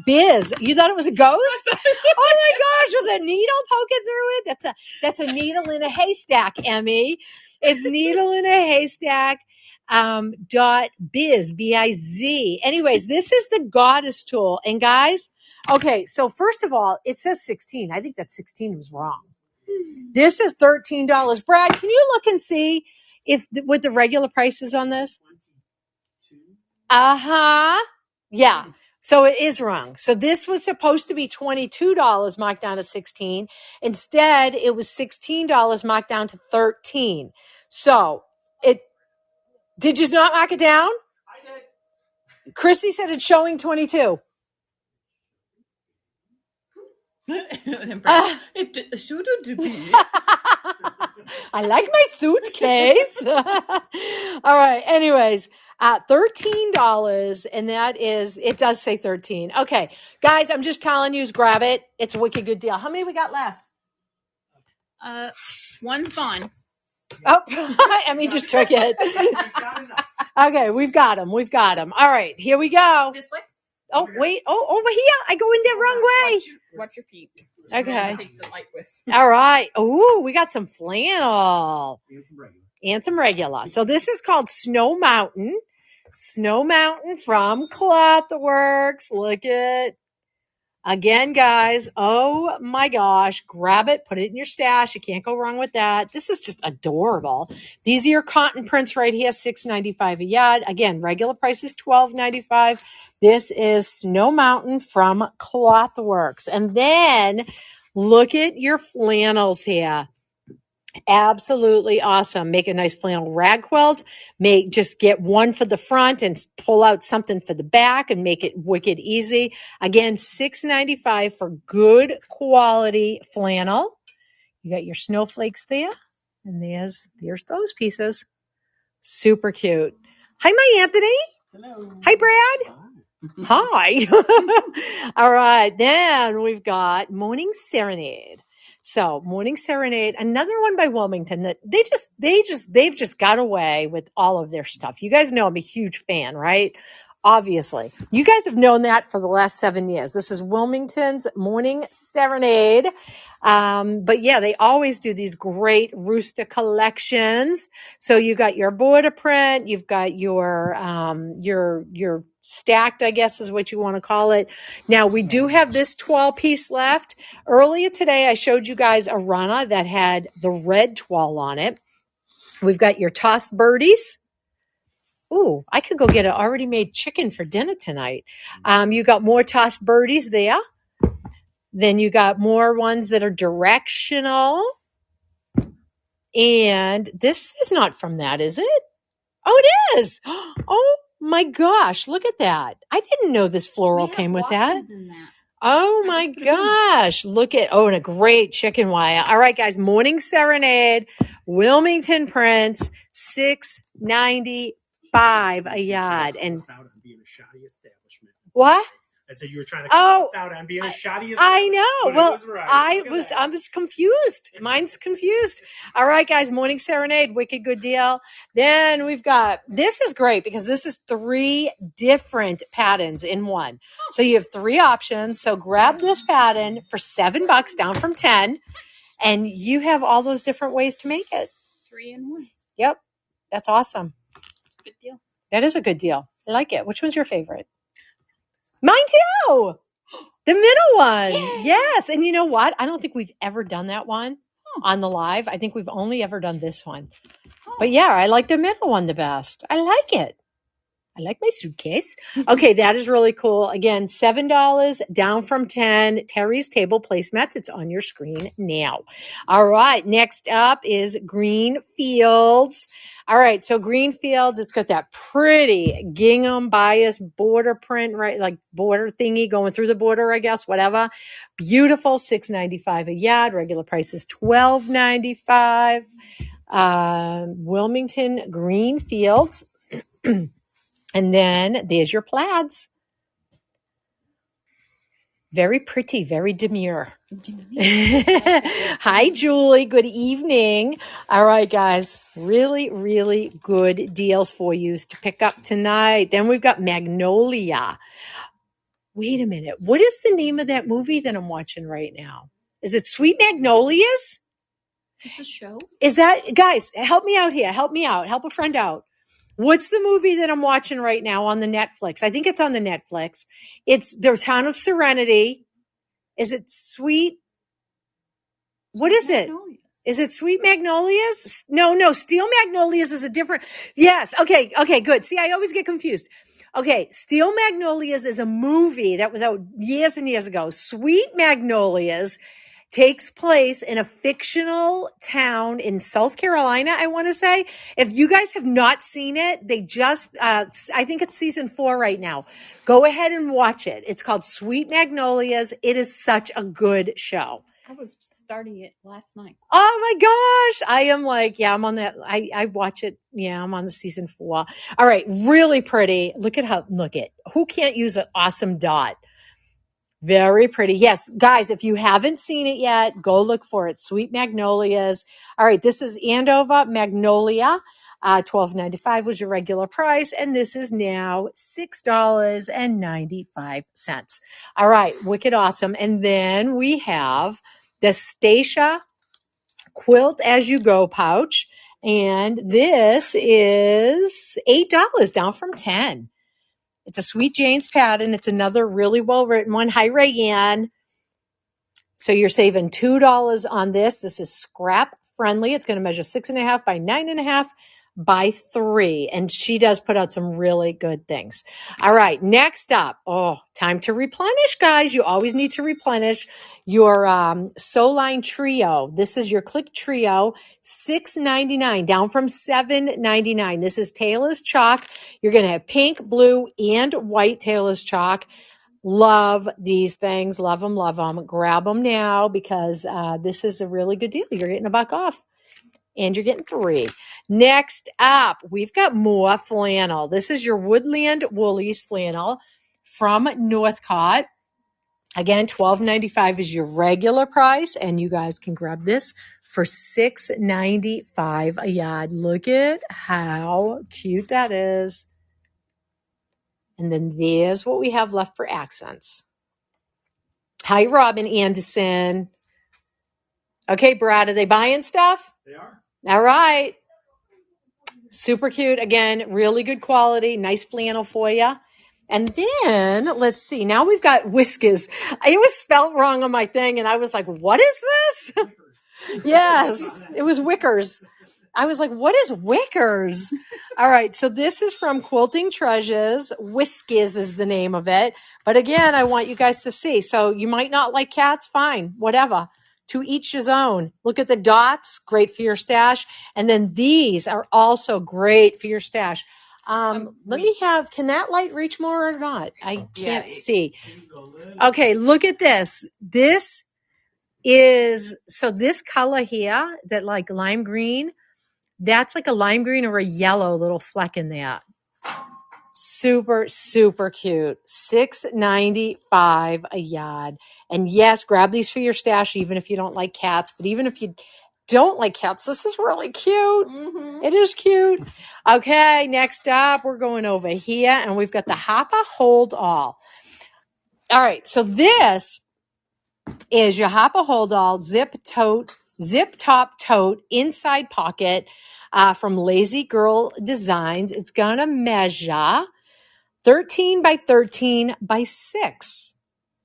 .biz. You thought it was a ghost? Oh my gosh, with a needle poking through it? That's a needle in a haystack, Emmy. It's needle in a haystack. .biz, B-I-Z. Anyways, this is the Goddess Tool. And guys, okay, so first of all, it says 16. I think that 16 was wrong. This is $13. Brad, can you look and see what the regular price is on this? Yeah. So it is wrong. So this was supposed to be $22 marked down to 16. Instead, it was $16 marked down to 13. So did you not mark it down? I did. Chrissy said it's showing 22. It shouldn't be. I like my suitcase. All right. Anyways, $13. And it does say 13. Okay. Guys, I'm just telling you, grab it. It's a wicked good deal. How many we got left? One's gone. Oh, Emmy just took it. Okay. We've got them. All right. Here we go. This way? Oh, wait. Oh, over here. I go in the wrong way. Watch your feet. Okay. Take the light with. All right. Ooh, we got some flannel. And some regular. So this is called Snow Mountain. Snow Mountain from Clothworks. Look at. Again, guys. Oh my gosh. Grab it. Put it in your stash. You can't go wrong with that. This is just adorable. These are your cotton prints right here. $6.95 a yard. Again, regular price is $12.95. This is Snow Mountain from Clothworks. And then look at your flannels here. Absolutely awesome. Make a nice flannel rag quilt. Just get one for the front and pull out something for the back and make it wicked easy. Again, $6.95 for good quality flannel. You got your snowflakes there, and there's those pieces. Super cute. Hi, my Anthony. Hello. Hi, Brad. Hi. All right. Then we've got Morning Serenade. So Morning Serenade, another one by Wilmington that they've just got away with all of their stuff. You guys know I'm a huge fan, right? Obviously. You guys have known that for the last 7 years. This is Wilmington's Morning Serenade. But yeah, they always do these great Rooster collections. So you got your border print, you've got your stacked, I guess is what you want to call it. Now we do have this 12 piece left. Earlier today, I showed you guys a runner that had the red 12 on it. We've got your tossed birdies. Ooh, I could go get an already made chicken for dinner tonight. You got more tossed birdies there. Then you got more ones that are directional. And this is not from that, is it? Oh, it is. Oh my gosh, look at that. I didn't know this floral came with that. Oh my gosh, look at, and a great chicken wire. All right, guys, Morning Serenade, Wilmington Prints, $6.95 a yard. And what? And so you were trying to cut out on being a shoddy. I know. Well, right. I was confused. Mine's confused. All right, guys. Morning Serenade, wicked good deal. Then we've got, this is great because this is 3 different patterns in one. So you have 3 options. So grab this pattern for $7 down from 10, and you have all those different ways to make it. 3 in 1. Yep. That's awesome. Good deal. That is a good deal. I like it. Which one's your favorite? Mine too. The middle one. Yay. Yes. And you know what? I don't think we've ever done that one on the live. I think we've only ever done this one. But yeah, I like the middle one the best. I like it. I like my suitcase. Okay, that is really cool. Again, $7 down from 10. Terry's Table Placemats. It's on your screen now. All right, next up is Greenfields. All right, so Greenfields, it's got that pretty gingham bias border print, right? Like border thingy going through the border, I guess, whatever. Beautiful, $6.95 a yard. Regular price is $12.95. Wilmington Greenfields. And then there's your plaids. Very pretty, very demure. Hi, Julie. Good evening. All right, guys. Really, really good deals for you to pick up tonight. Then we've got Magnolia. Wait a minute. What is the name of that movie that I'm watching right now? Is it Sweet Magnolias? It's a show? Is that, guys, help me out here. Help me out. Help a friend out. What's the movie that I'm watching right now on the Netflix? I think it's on the Netflix. It's The Town of Serenity. Is it Sweet? What is it? Is it Sweet Magnolias? No. Steel Magnolias is a different. Yes. Okay, good. See, I always get confused. Okay, Steel Magnolias is a movie that was out years and years ago. Sweet Magnolias takes place in a fictional town in South Carolina, I want to say. If you guys have not seen it, they just, I think it's season 4 right now. Go ahead and watch it. It's called Sweet Magnolias. It is such a good show. I was starting it last night. Oh my gosh. I am like, yeah, I'm on that. I watch it. Yeah, I'm on the season 4. All right. Really pretty. Look at who can't use an awesome dot? Very pretty. Yes, guys, if you haven't seen it yet, go look for it. Sweet Magnolias. All right, this is Andover Magnolia. $12.95 was your regular price, and this is now $6.95. All right, wicked awesome. And then we have the Stacia Quilt As You Go pouch, and this is $8 down from 10. It's a Sweet Jane's pattern. It's another really well-written one. Hi, Rayanne. So you're saving $2 on this. This is scrap friendly. It's going to measure 6.5 by 9.5. by 3. And she does put out some really good things. All right. Next up. Oh, time to replenish, guys. You always need to replenish your Soline Trio. This is your Click Trio, $6.99, down from $7.99. This is Taylor's Chalk. You're going to have pink, blue, and white Taylor's Chalk. Love these things. Love them, love them. Grab them now because this is a really good deal. You're getting $1 off. And you're getting 3. Next up, we've got more flannel. This is your Woodland Woolies flannel from Northcott. Again, $12.95 is your regular price, and you guys can grab this for $6.95 a yard. Look at how cute that is. And then there's what we have left for accents. Hi, Robin Anderson. Okay, Brad, are they buying stuff? They are. All right. Super cute. Again, really good quality. Nice flannel for you. And then, let's see. Now we've got Whiskers. It was spelled wrong on my thing, and I was like, what is this? Yes, it was Wickers. I was like, what is Wickers? All right, so this is from Quilting Treasures. Whiskers is the name of it. But again, I want you guys to see. So you might not like cats, fine, whatever. To each his own. Look at the dots, great for your stash. And then these are also great for your stash. Let me have, can that light reach more or not? I can't see. Okay, look at this. This is, so this color here, that like lime green, that's like a lime green or a yellow little fleck in there. Super, super cute. $6.95 a yard. And yes, grab these for your stash, even if you don't like cats. But even if you don't like cats, this is really cute. Mm-hmm. It is cute. Okay, next up, we're going over here, and we've got the Hoppa Hold All. All right, so this is your Hoppa Hold All zip top tote inside pocket from Lazy Girl Designs. It's gonna measure 13 by 13 by 6.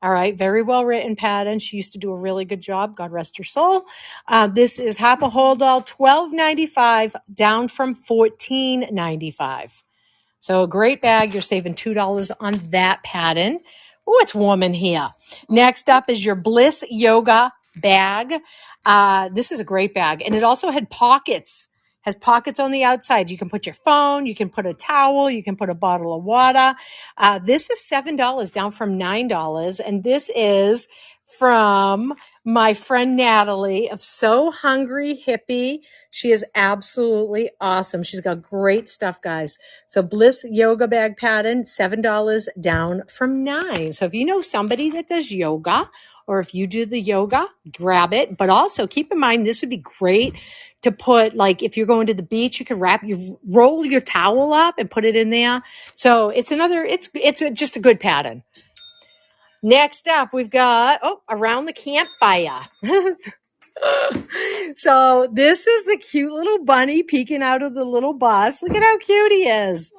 All right, very well written pattern. She used to do a really good job. God rest her soul. This is Hoppa Hold All, $12.95, down from $14.95. So a great bag. You're saving $2 on that pattern. Oh, it's warm in here. Next up is your Bliss Yoga bag. This is a great bag. And it also had pockets. Has pockets on the outside. You can put your phone. You can put a towel. You can put a bottle of water. This is $7, down from $9. And this is from my friend Natalie of So Hungry Hippie. She is absolutely awesome. She's got great stuff, guys. So Bliss Yoga bag pattern, $7, down from $9. So if you know somebody that does yoga, or if you do the yoga, grab it. But also keep in mind, this would be great to put, like, if you're going to the beach, you can roll your towel up and put it in there. So it's just a good pattern. Next up, we've got, around the campfire. So this is the cute little bunny peeking out of the little bus. Look at how cute he is.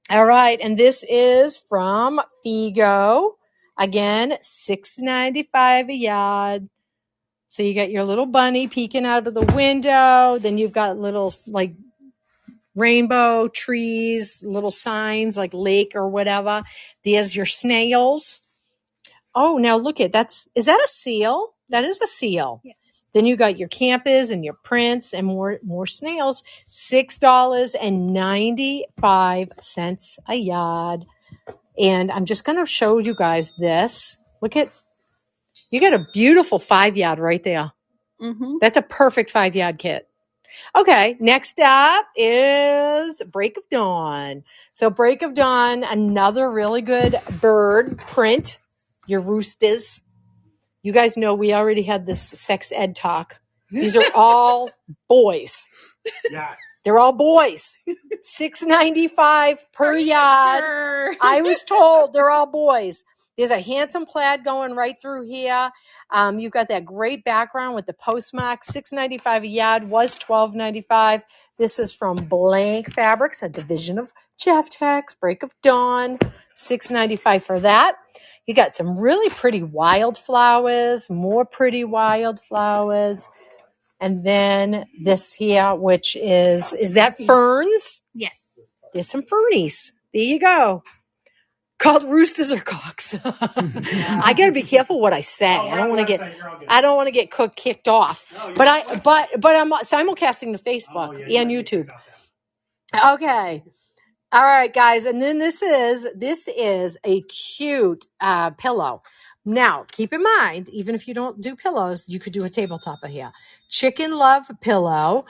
All right. And this is from Figo. Again, $6.95 a yard. So you got your little bunny peeking out of the window. Then you've got little like rainbow trees, little signs like lake or whatever. There's your snails. Oh, now look at is that a seal? That is a seal. Yes. Then you got your campers and your prints and more snails. $6.95 a yard. And I'm just going to show you guys this. Look at, you got a beautiful 5-yard right there. Mm-hmm. That's a perfect 5-yard kit. Okay, next up is Break of Dawn. So Break of Dawn, another really good bird print. Your roosters. You guys know we already had this sex ed talk. These are all boys. Yes. They're all boys. $6.95 per yard. Sure. I was told they're all boys. There's a handsome plaid going right through here. You've got that great background with the postmark. $6.95 a yard, was $12.95. This is from Blank Fabrics, a division of Jeff Tex. Break of Dawn, $6.95 for that. You got some really pretty wildflowers, more pretty wildflowers. And then this here, which is that ferns? Yes. There's some fernies. There you go. Called roosters or cocks. I got to be careful what I say. I don't want to get kicked off. But I'm simulcasting to Facebook and YouTube. Okay. All right, guys. And then this is a cute pillow. Now, keep in mind, even if you don't do pillows, you could do a tabletop here. Chicken Love Pillow.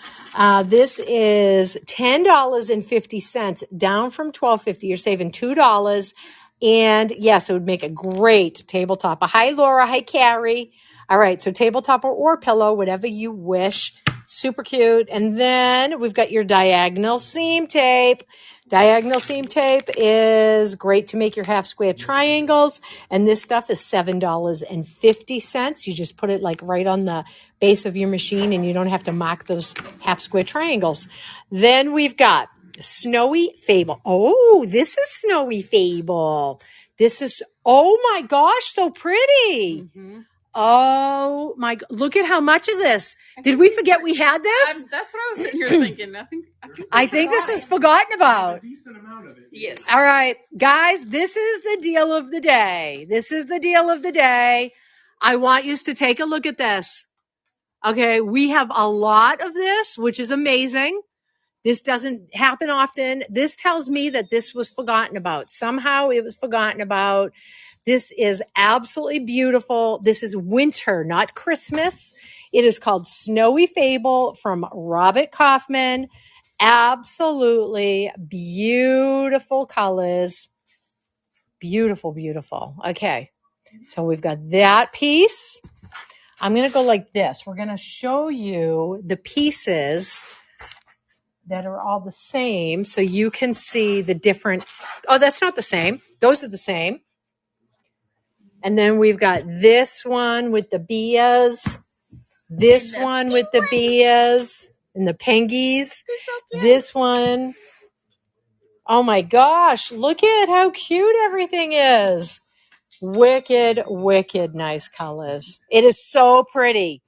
This is $10.50 down from $12.50. You're saving $2. And yes, it would make a great tabletop. Hi, Laura. Hi, Carrie. All right. So tabletop or pillow, whatever you wish. Super cute. And then we've got your diagonal seam tape. Diagonal seam tape is great to make your half square triangles. And this stuff is $7.50. You just put it like right on the base of your machine and you don't have to mark those half square triangles. Then we've got Snowy Fable. Oh, this is Snowy Fable. This is, oh my gosh, so pretty. Mm-hmm. Oh my, look at how much of this. Did we forget we had this? That's what I was sitting here thinking. I think this was forgotten about. A decent amount of it. Yes. All right, guys, this is the deal of the day. This is the deal of the day. I want you to take a look at this. Okay, we have a lot of this, which is amazing. This doesn't happen often. This tells me that this was forgotten about. Somehow it was forgotten about. This is absolutely beautiful. This is winter, not Christmas. It is called Snowy Fable from Robert Kaufman. Absolutely beautiful colors. Beautiful, beautiful. Okay, so we've got that piece. I'm going to go like this. We're going to show you the pieces that are all the same so you can see the different. Oh, that's not the same. Those are the same. And then we've got this one with the beas, this one with the beas and the pengies, this one. Oh my gosh, look at how cute everything is. Wicked, wicked nice colors. It is so pretty.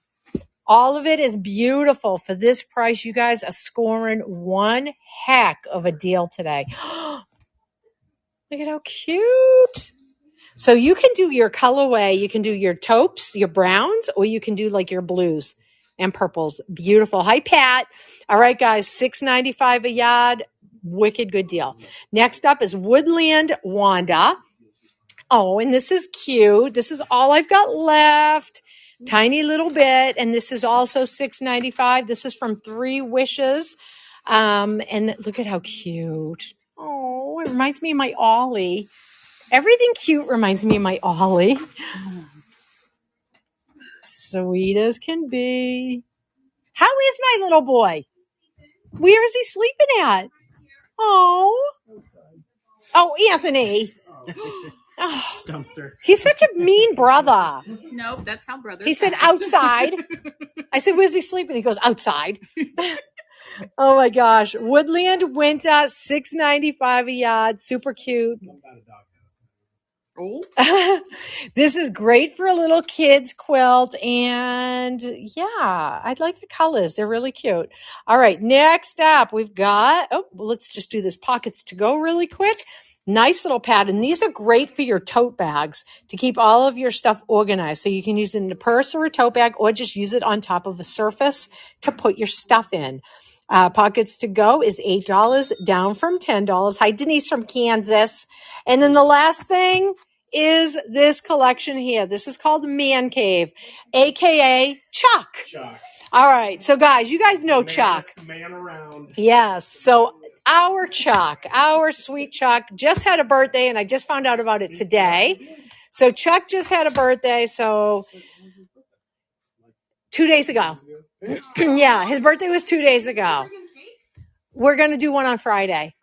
All of it is beautiful. For this price, you guys are scoring one heck of a deal today. Look at how cute. So you can do your colorway. You can do your taupes, your browns, or you can do like your blues and purples. Beautiful. Hi, Pat. All right, guys, $6.95 a yard. Wicked good deal. Next up is Woodland Wanda. Oh, and this is cute. This is all I've got left. Tiny little bit. And this is also $6.95. This is from Three Wishes. And look at how cute. Oh, it reminds me of my Ollie. Everything cute reminds me of my Ollie. Sweet as can be. How is my little boy? Where is he sleeping at? Oh. Oh, Anthony. Oh, Dumpster. He's such a mean brother. Nope, that's how brothers. He said outside. I said, where's he sleeping? He goes, outside. Oh my gosh. Woodland Winter, $6.95 a yard. Super cute. Oh. This is great for a little kid's quilt. And yeah, I like the colors. They're really cute. All right. Next up, we've got, let's just do this pockets to go really quick. Nice little pad. And these are great for your tote bags to keep all of your stuff organized. So you can use it in a purse or a tote bag or just use it on top of a surface to put your stuff in. Pockets to go is $8 down from $10. Hi, Denise from Kansas. And then the last thing is this collection here. This is called Man Cave, a.k.a. Chuck. All right. So, guys, you guys know Chuck. Man around. Yes. So our Chuck, our sweet Chuck, just had a birthday, and I just found out about it today. So Chuck just had a birthday. So 2 days ago. Yeah, his birthday was 2 days ago. We're going to do one on Friday.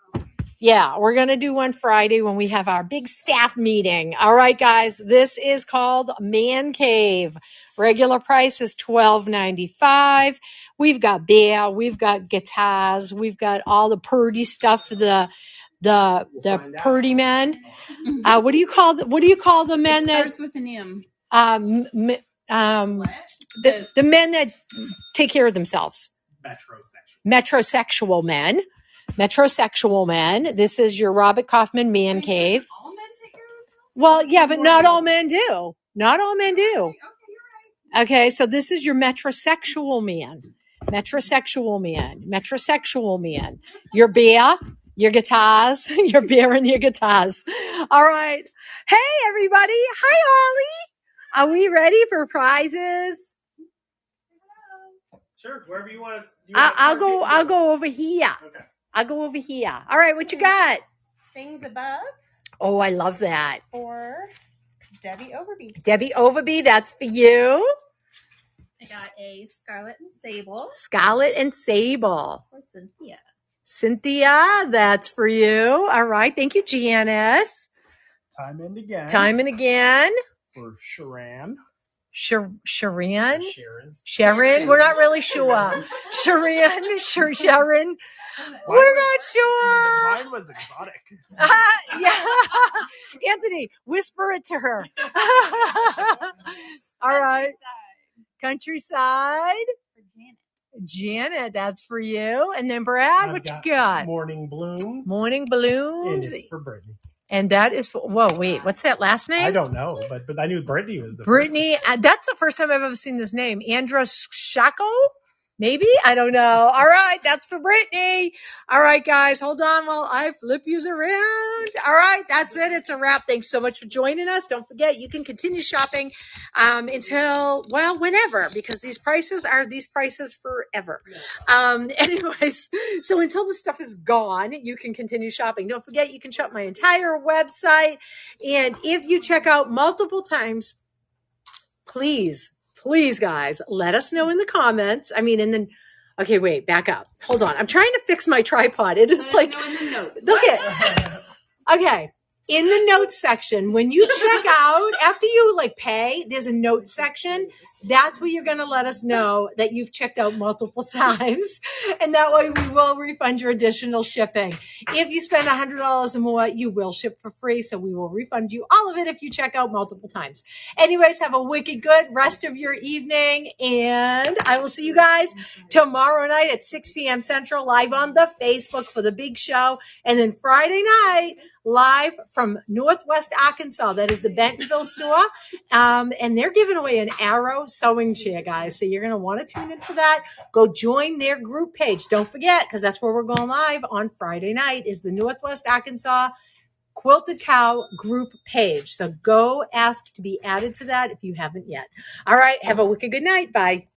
Yeah, we're going to do one Friday when we have our big staff meeting. All right, guys, this is called Man Cave. Regular price is $12.95. We've got bear, we've got guitars, we've got all the purdy stuff for the purdy men. What do you call the men it that starts with an M? What? the men that take care of themselves. Metrosexual. Metrosexual men. This is your Robert Kaufman man cave. All men take care of themselves? Well, yeah, but not all men do. Not all men do. Okay, you're right. Okay, so this is your metrosexual man. Metrosexual man. Metrosexual man. Your beer, your guitars, your beer and your guitars. All right. Hey, everybody. Hi, Ollie. Are we ready for prizes? Sure, wherever you want us. I'll go over here. Okay. I'll go over here. All right, what you got? Things above Oh, I love that. for Debbie Overby. Debbie Overby, that's for you. I got a Scarlet and Sable Scarlet and Sable. for Cynthia. Cynthia, that's for you. All right, thank you, Janice. Time and again. Time and again. For Sharon. Sharon? Sharon. We're not really sure. Sharon. We're not sure. Mine was exotic. Yeah. Anthony, whisper it to her. All right. Countryside. For Janet. Janet, that's for you. And then Brad, what you got? Morning Blooms. Morning And Balloons. it's for Brittany. And that is for, whoa, wait, what's that last name? I don't know, but I knew Brittany was the Brittany. That's the first time I've ever seen this name. Androshako? Maybe? I don't know. All right, that's for Brittany. All right, guys, hold on while I flip yous around. All right, that's it. It's a wrap. Thanks so much for joining us. Don't forget, you can continue shopping until, well, whenever, because these prices are these prices forever. Anyways, so until the stuff is gone, you can continue shopping. Don't forget, you can shop my entire website. And if you check out multiple times, please, guys, let us know in the comments. Okay, wait, back up. Hold on. I'm trying to fix my tripod. It is like, No, in the notes. look at, okay. In the notes section, when you check out, after you pay, there's a notes section. That's where you're going to let us know that you've checked out multiple times. And that way we will refund your additional shipping. If you spend $100 or more, you will ship for free. So we will refund you all of it if you check out multiple times. Anyways, have a wicked good rest of your evening. And I will see you guys tomorrow night at 6 p.m. Central, live on the Facebook for the big show. And then Friday night, live from Northwest Arkansas. That is the Bentonville store. And they're giving away an Arrow sewing chair, guys. So you're going to want to tune in for that. Go join their group page. Don't forget, because that's where we're going live on Friday night, is the Northwest Arkansas Quilted Cow group page. So go ask to be added to that if you haven't yet. All right. Have a wicked good night. Bye.